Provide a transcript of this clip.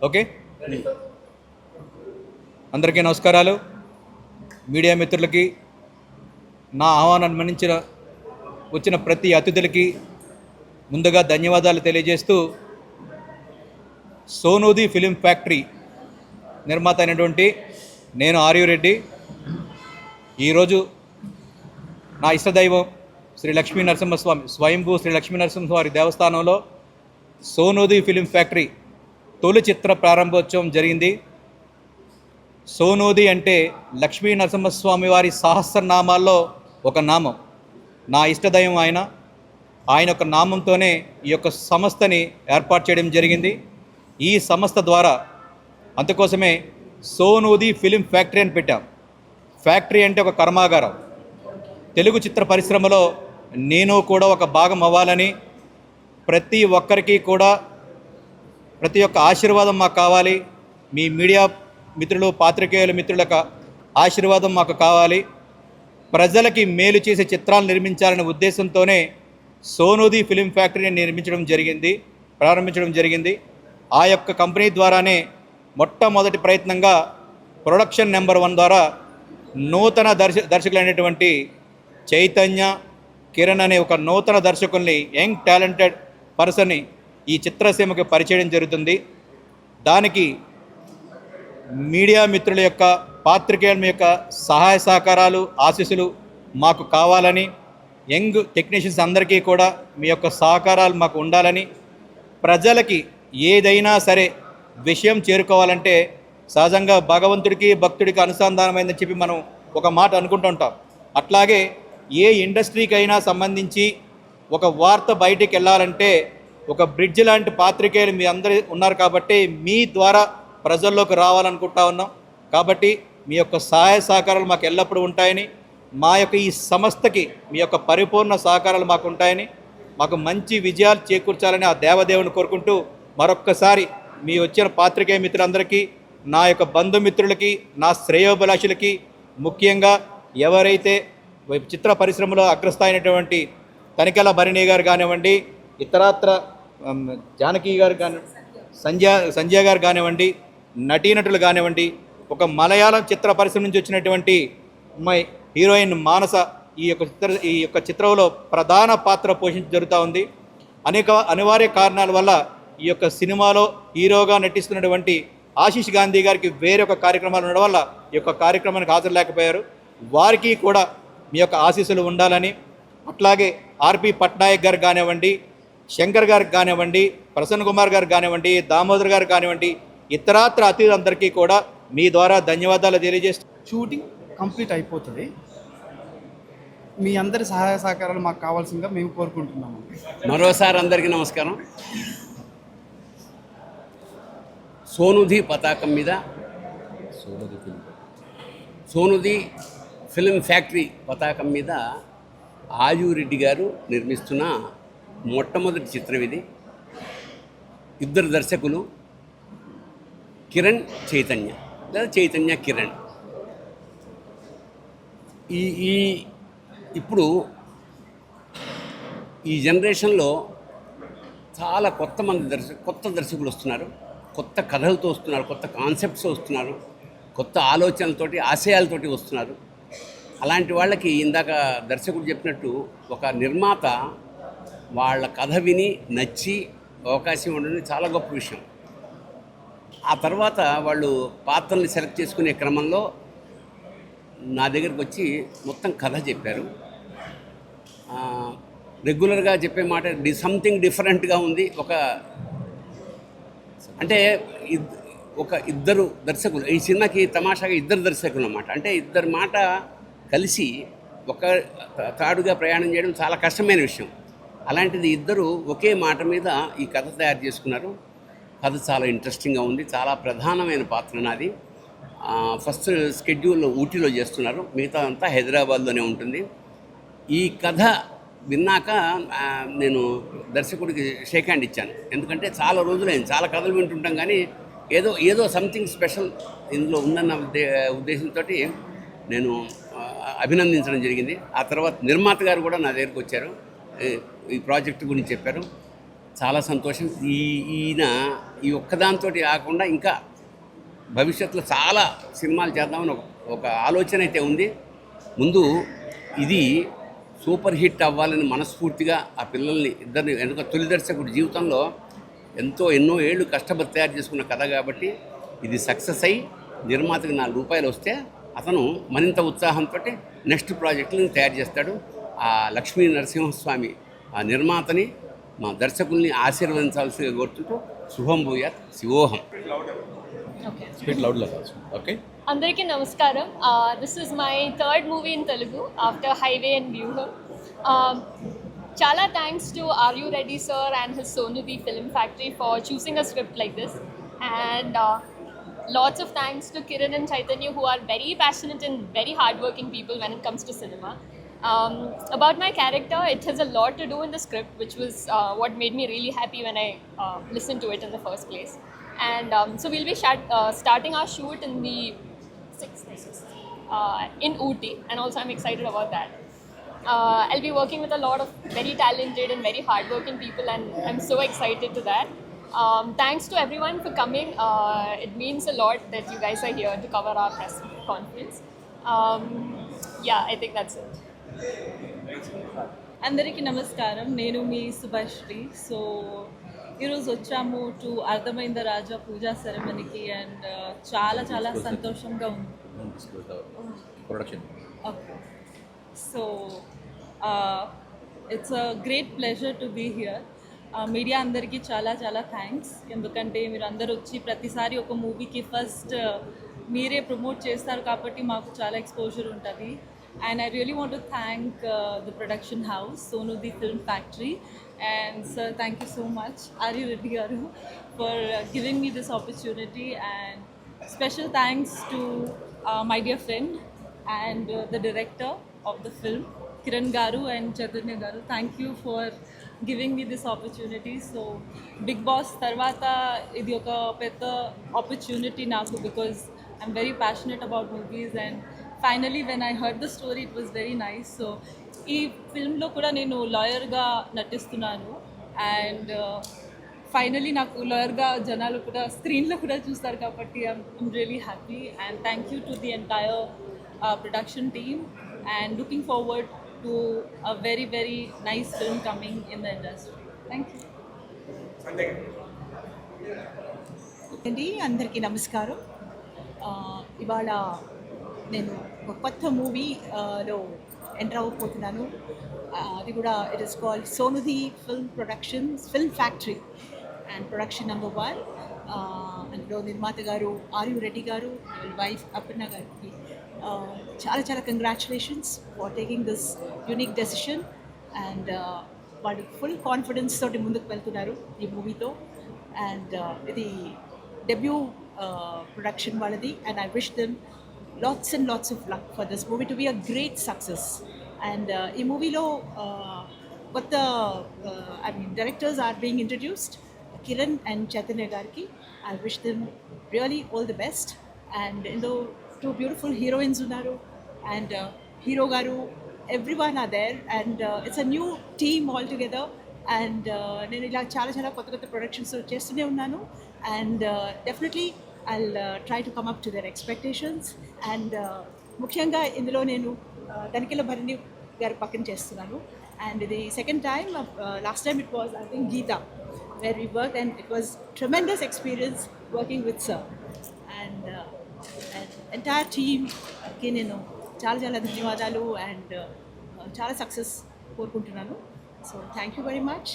Okay, అందరికీ నమస్కారాలు. Media మిత్రులకి, నా ఆహ్వానాన్ని మన్నించిన వచ్చిన ప్రతి అతిథులకి ముందుగా ధన్యవాదాలు తెలియజేస్తూ, సోనూది ఫిలిం ఫ్యాక్టరీ నిర్మాత అయినటువంటి నేను ఆర్యురెడ్డి ఈరోజు నా ఇష్టదైవం శ్రీ లక్ష్మీ నరసింహస్వామి, స్వయంభూ శ్రీ లక్ష్మీ నరసింహస్వామి దేవస్థానంలో సోనూది ఫిలిం ఫ్యాక్టరీ తొలి చిత్ర ప్రారంభోత్సవం జరిగింది. సోనూది అంటే లక్ష్మీ నరసింహస్వామి వారి సహస్రనామాల్లో ఒక నామం. నా ఇష్టదైవం ఆయన యొక్క నామంతోనే ఈ యొక్క సంస్థని ఏర్పాటు చేయడం జరిగింది. ఈ సంస్థ ద్వారా అందుకోసమే సోనూది ఫిలిం ఫ్యాక్టరీ అని పెట్టాం. ఫ్యాక్టరీ అంటే ఒక కర్మాగారం. తెలుగు చిత్ర పరిశ్రమలో నేను కూడా ఒక భాగం అవ్వాలని, ప్రతి ఒక్కరికి కూడా ప్రతి ఒక్క ఆశీర్వాదం మాకు కావాలి. మీ మీడియా మిత్రులు, పాత్రికేయుల మిత్రుల ఆశీర్వాదం మాకు కావాలి. ప్రజలకి మేలు చేసే చిత్రాలు నిర్మించాలనే ఉద్దేశంతోనే సోనూది ఫిలిం ఫ్యాక్టరీని ప్రారంభించడం జరిగింది. ఆ యొక్క కంపెనీ ద్వారానే మొట్టమొదటి ప్రయత్నంగా ప్రొడక్షన్ నెంబర్ 1 ద్వారా నూతన దర్శకులైనటువంటి చైతన్య, కిరణ్ అనే ఒక నూతన దర్శకుల్ని, యంగ్ టాలెంటెడ్ పర్సన్ని ఈ చిత్రసీమకి పరిచయం జరుగుతుంది. దానికి మీడియా మిత్రుల యొక్క, పాత్రికేయుల యొక్క సహాయ సహకారాలు, ఆశీస్సులు మాకు కావాలని, యంగ్ టెక్నీషియన్స్ అందరికీ కూడా మీ యొక్క సహకారాలు మాకు ఉండాలని, ప్రజలకి ఏదైనా సరే విషయం చేరుకోవాలంటే సహజంగా భగవంతుడికి భక్తుడికి అనుసంధానమైందని చెప్పి మనం ఒక మాట అనుకుంటూ ఉంటాం. అట్లాగే ఏ ఇండస్ట్రీకైనా సంబంధించి ఒక వార్త బయటికి వెళ్ళాలంటే ఒక బ్రిడ్జ్ లాంటి పాత్రికేయులు మీ అందరూ ఉన్నారు కాబట్టి మీ ద్వారా ప్రజల్లోకి రావాలనుకుంటా ఉన్నాం. కాబట్టి మీ యొక్క సహాయ సహకారాలు మాకు ఎల్లప్పుడూ ఉంటాయని, మా యొక్క ఈ సంస్థకి మీ యొక్క పరిపూర్ణ సహకారాలు మాకు ఉంటాయని, మాకు మంచి విజయాలు చేకూర్చాలని ఆ దేవదేవుని కోరుకుంటూ, మరొక్కసారి మీ వచ్చిన పాత్రికేయ మిత్రులందరికీ, నా యొక్క బంధుమిత్రులకి, నా శ్రేయోభిలాషులకి, ముఖ్యంగా ఎవరైతే చిత్ర పరిశ్రమలో అగ్రస్థాయినటువంటి తనికెల భరణి గారు కానివ్వండి, ఇతరత్ర జానకి గారు కానివ్వండి, సంజయ్ గారు కానివ్వండి, నటీనటులు కానివ్వండి, ఒక మలయాళం చిత్ర పరిశ్రమ నుంచి వచ్చినటువంటి అమ్మాయి హీరోయిన్ మానస ఈ యొక్క చిత్రంలో ప్రధాన పాత్ర జరుగుతూ ఉంది. అనేక అనివార్య కారణాల వల్ల ఈ యొక్క సినిమాలో హీరోగా నటిస్తున్నటువంటి ఆశీష్ గాంధీ గారికి వేరొక కార్యక్రమాలు ఉండడం వల్ల ఈ యొక్క కార్యక్రమానికి హాజరు లేకపోయారు. వారికి కూడా మీ యొక్క ఆశీస్సులు ఉండాలని, అట్లాగే ఆర్పి పట్నాయక్ గారు కానివ్వండి, శంకర్ గారికి కానివ్వండి, ప్రసన్న కుమార్ గారు కానివ్వండి, దామోదర్ గారు కానివ్వండి, ఇతరాత్ర అతిథులందరికీ కూడా మీ ద్వారా ధన్యవాదాలు తెలియజేస్తూ, షూటింగ్ కంప్లీట్ అయిపోతుంది. మీ అందరి సహాయ సహకారాలు మాకు కావాల్సిందిగా మేము కోరుకుంటున్నాము. మరోసారి అందరికీ నమస్కారం. సోనూది పతాకం మీద సోనూది ఫిలిం ఫ్యాక్టరీ పతాకం మీద ఆర్యురెడ్డి గారు నిర్మిస్తున్న మొట్టమొదటి చిత్రం ఇది. ఇద్దరు దర్శకులు, కిరణ్ చైతన్య, లేదా చైతన్య కిరణ్. ఈ ఇప్పుడు ఈ జనరేషన్లో చాలా కొత్త దర్శకులు వస్తున్నారు, కొత్త కథలతో వస్తున్నారు, కొత్త కాన్సెప్ట్స్ వస్తున్నారు, కొత్త ఆలోచనలతోటి, ఆశయాలతోటి వస్తున్నారు. అలాంటి వాళ్ళకి ఇందాక దర్శకుడు చెప్పినట్టు ఒక నిర్మాత వాళ్ళ కథ విని నచ్చి అవకాశం ఉండడం చాలా గొప్ప విషయం. ఆ తర్వాత వాళ్ళు పాత్రల్ని సెలెక్ట్ చేసుకునే క్రమంలో నా దగ్గరికి వచ్చి మొత్తం కథ చెప్పారు. రెగ్యులర్గా చెప్పే మాట సంథింగ్ డిఫరెంట్గా ఉంది. ఒక ఇద్దరు దర్శకులు, ఈ సినిమాకి తమాషాగా ఇద్దరు దర్శకులు అన్నమాట. అంటే ఇద్దరు మాట కలిసి ఒక తాడుగా ప్రయాణం చేయడం చాలా కష్టమైన విషయం. అలాంటిది ఇద్దరు ఒకే మాట మీద ఈ కథ తయారు చేసుకున్నారు. కథ చాలా ఇంట్రెస్టింగ్గా ఉంది. చాలా ప్రధానమైన పాత్ర నాది. ఫస్ట్ స్కెడ్యూల్ ఊటీలో చేస్తున్నారు, మిగతా అంతా హైదరాబాద్లోనే ఉంటుంది. ఈ కథ విన్నాక నేను దర్శకుడికి షేక్ హ్యాండ్ ఇచ్చాను. ఎందుకంటే చాలా రోజులైంది, చాలా కథలు వింటుంటాం, కానీ ఏదో సంథింగ్ స్పెషల్ ఇందులో ఉందన్న ఉద్దేశంతో నేను అభినందించడం జరిగింది. ఆ తర్వాత నిర్మాత గారు కూడా నా దగ్గరికి వచ్చారు, ఈ ప్రాజెక్టు గురించి చెప్పారు. చాలా సంతోషం. ఈయన ఈ ఒక్కదాంతో కాకుండా ఇంకా భవిష్యత్తులో చాలా సినిమాలు చేద్దామని ఒక ఆలోచన అయితే ఉంది. ముందు ఇది సూపర్ హిట్ అవ్వాలని మనస్ఫూర్తిగా ఆ పిల్లల్ని ఇద్దరిని, ఎందుకంటే తొలి దర్శకుడి జీవితంలో ఎన్నో ఏళ్ళు కష్టపడి తయారు చేసుకున్న కథ కాబట్టి ఇది సక్సెస్ అయ్యి నిర్మాతకి ₹4 వస్తే అతను మరింత ఉత్సాహంతో నెక్స్ట్ ప్రాజెక్టులను తయారు చేస్తాడు. ఆ లక్ష్మీ నరసింహస్వామి ఆ నిర్మాతని, మా దర్శకుల్ని ఆశీర్వదించాల్సిగా కోరుతుంటూ శుభం భూయాత్, శివోహం. Okay. స్పీడ్ లౌడ్లో okay. Andariki Namaskaram. This is my third movie in Telugu after Highway and Vyuham. Chala thanks to Are You Ready Sir and his Sonidhi Film Factory for choosing a script like this. And lots of thanks to Kiran and Chaitanya, who are very passionate and very hardworking people when it comes to cinema. About my character, it has a lot to do in the script, which was what made me really happy when I listened to it in the first place. And so we'll be starting our shoot in the 6th in Ooty, and also I'm excited about that. I'll be working with a lot of very talented and very hardworking people, and I'm so excited to that. Thanks to everyone for coming. It means a lot that you guys are here to cover our press conference. Yeah, I think that's it. అందరికీ నమస్కారం. నేను మీ Subhashri. So ఈరోజు వచ్చాము to అర్థమైంద Raja Pooja సెరమనీకి and చాలా సంతోషంగా ఉంది. Production. Okay, so it's a great pleasure to be here. Media అందరికీ చాలా థ్యాంక్స్, ఎందుకంటే మీరు అందరు వచ్చి ప్రతిసారి ఒక మూవీకి ఫస్ట్ మీరే ప్రమోట్ చేస్తారు కాబట్టి మాకు చాలా ఎక్స్పోజర్ ఉంటుంది. And I really want to thank the production house, Sonidhi Film Factory. And sir, thank you so much, Are You Ready Garu, for giving me this opportunity. And special thanks to my dear friend and the director of the film, Kiran Garu and Chaitanya Garu. Thank you for giving me this opportunity. So Big Boss tarvata idi oka pedda opportunity naku, because I'm very passionate about movies, and finally when I heard the story it was very nice. So ఈ ఫిల్మ్లో కూడా నేను లాయర్గా నటిస్తున్నాను, and finally నాకు లాయర్గా జనాలు కూడా స్క్రీన్లో కూడా చూస్తారు కాబట్టి I'm really happy. And thank you to the entire production team, and looking forward to a very nice film coming in the industry. Thank you అండి. అందరికీ నమస్కారం. ఇవాళ నేను ఒక కొత్త మూవీలో ఎంటర్ అవ్వబోతున్నాను. అది కూడా it is called Sonidhi film productions film factory and production number 1. అందులో నిర్మాత గారు ఆర్ యు రెడ్డి గారు, వైఫ్ అపర్ణ గారికి చాలా congratulations for taking this unique decision. And వాళ్ళు ఫుల్ కాన్ఫిడెన్స్ తోటి ముందుకు వెళ్తున్నారు ఈ మూవీతో. అండ్ ఇది డెబ్యూ ప్రొడక్షన్ వాళ్ళది, and I wish them lots of luck for this movie to be a great success. And ee movie lo what the directors are being introduced, Kiran and Chaitanya gariki. I wish them really all the best. And in the two beautiful heroines unnaru, and hero garu, everyone are there, and it's a new team all together. And nenu ila చాలా కొత్త productions చేస్తూనే ఉన్నాను, and definitely I'll try to come up to their expectations. And ముఖ్యంగా ఇందులో నేను తనిఖీల భరణి గారి పక్కన చేస్తున్నాను. అండ్ ఇది second time. Last time it was I think Geetha where we work, and it was tremendous experience working with sir. And entire టీమ్కి నేను చాలా ధన్యవాదాలు, అండ్ చాలా సక్సెస్ కోరుకుంటున్నాను. So thank you very much.